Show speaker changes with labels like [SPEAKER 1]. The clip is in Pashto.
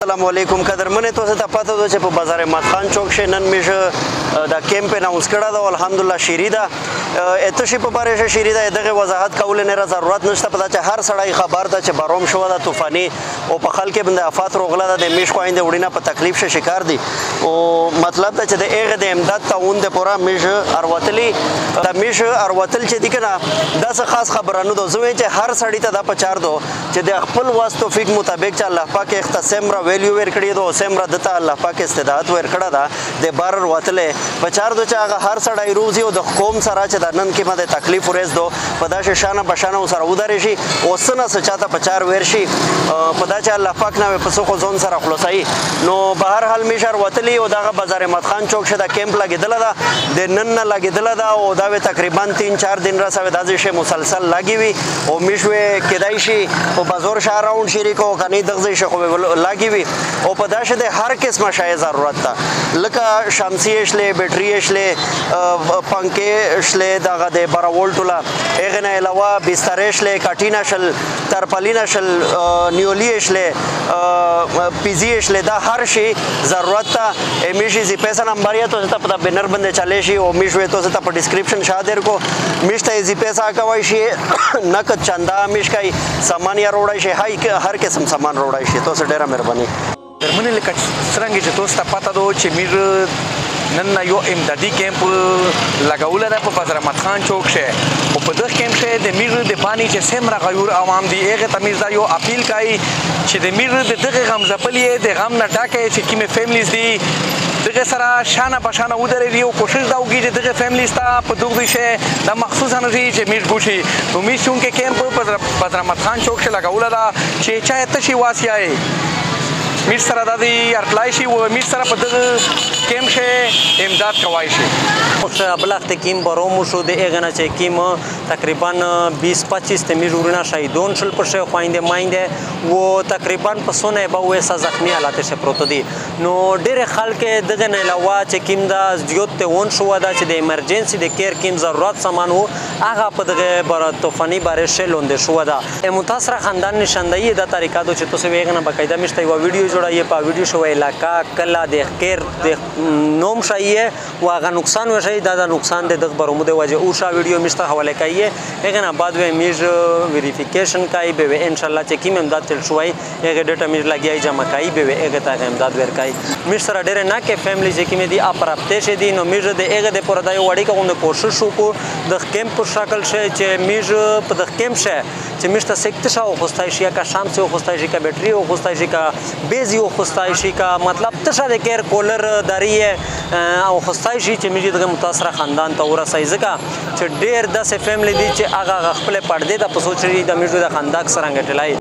[SPEAKER 1] السلام علیکم قدرمنې تاسو ته پته ده چې په بازار احمد خان چوک کې نن موږ دا کیمپ اناونس کړی ده او الحمدلله شیری ده اته شي په باره کې شیری ده دغه وضاحت کول نه ضرورت نشته په دا چې هر سړی خبر ده چې بارون شو ده طوفاني او په خلک باندې آفات روغله ده د میش خويند وړینه په تکلیف شکار دي او مطلب ده چې د هغه د امداد تعاون د پورا میش اروتلی د میش اروتل چې دي کنه دا څه خاص خبره نه ده زه چې هر سړی ته دا پچار دو چې د خپل واس توفیق مطابق چې الله پاک اختصمره ویلیو ور کړی دو سمره دته الله پاک استعداد ور کړه دا د بار وتلې پچار دو چې هغه هر سړی روزي او د قوم سره چې د نن کې مده تکلیف ورز دو په دا شانه بشانه سره ودارې شي او سنه سچاته پچار ور شي په دا چې الله پاک نه په سخو ځون سره خلاصي نو به هر حال میشر وتلی او دغه بازار احمد خان چوک شه دا کیمپ لګیدل دا د نن نه لګیدل دا او دا تقریبا 3-4 دن را سوي د ځای مسلسل لګي وي او میشوي کېدای شي په بازار شهر راوند شریکو کني دغه شي خو لاګي وي او په داشه د هر قسمه شای ضرورت ده لکه شمسي شله بیټري شله پنکه شله دغه د 12 وولټ لا اغه نه علاوه بستر شله کاټینا شل ترپلینا شل نیولی شله پیزی شله دا هر شي ضرورت ده میشي زی پیسې نمبر یا ته په بنر باندې چالي شي او میشوي ته په ډسکرپشن شادر کو میشته زی پیسې کوي شي نقد چندا میشکای سامان یا روړای شي هر قسم سامان روړای شي تاسو ډیره مهرباني
[SPEAKER 2] درمنې لکه څرنګه چې تاسو ته پته ده چې میر نن یو امدادي کیمپ لګول ده په بازار احمد خان چوک شه او په دغه کیمپ شه د میر د پانی چې سمره غیور عوام دي هغه تمیز دا یو اپیل کوي چې د میر د دغه غم ځپلې د غم نه ډاکه چې کومه فیملیز دي دغه سره شانه بشانه ودرې او کوشش دا وکړي چې دغه فیملیز ته په دغه شي دا مخصوصا نه چې میر ګوشي نو میشون کې کیمپ په بازار احمد خان چوک شه لګول ده چې چا ته شي واسیای میر سره د ارتلای شي او میر سره په دغه کیمپ شه امداد کوي شي
[SPEAKER 3] خو بلخت کیم بروم شو د اغنه چې کیم تقریبا 20-25 تمیر ورنا شهیدون شل پر شه خوينده ماینده و تقریبا په سونه به وسه زخمی حالت شه پروت دي نو ډېر خلک دغه نه علاوه چې کیم دا زیات ته ون شو دا چې د ایمرجنسي د کیر کیم ضرورت سامان وو هغه په دغه بر طوفاني بارش لوند شو دا متاثر خاندان نشاندهی د طریقه دو چې تاسو ویغنه باقاعده مشته یو ویډیو جوړایي په ویډیو شو علاقہ کلا د کیر د نوم شایه واغه نقصان وشي دا نقصان د برمو د وجه او شا ویډیو مشته حواله کوي هغه بعد و میج ویریفیکیشن کوي به ان شاء الله چې کیم امداد تل شوي هغه ډیټا میج لګیای جمع کوي به هغه ته امداد ورکای میج سره ډیر نه کې فیملی چې کیم دي اپرپته شه دي نو میج د هغه د پر دای وړي کوم کوشش وکړو د کیمپ په شکل شه چې میج په د کیمپ شه چې میشته سکت شاو خوستای شي کا شام سے خوستای شي کا بیټری او خوستای شي کا بیزی او خوستای شي کا مطلب تشه د کیر کولر داری او خوستای شي چې میج دغه متاثر خاندان ته ورسای ځکه چې ډیر د فیملی دي چې هغه خپل پردې د پسوچري د میجو د خاندان سره غټلای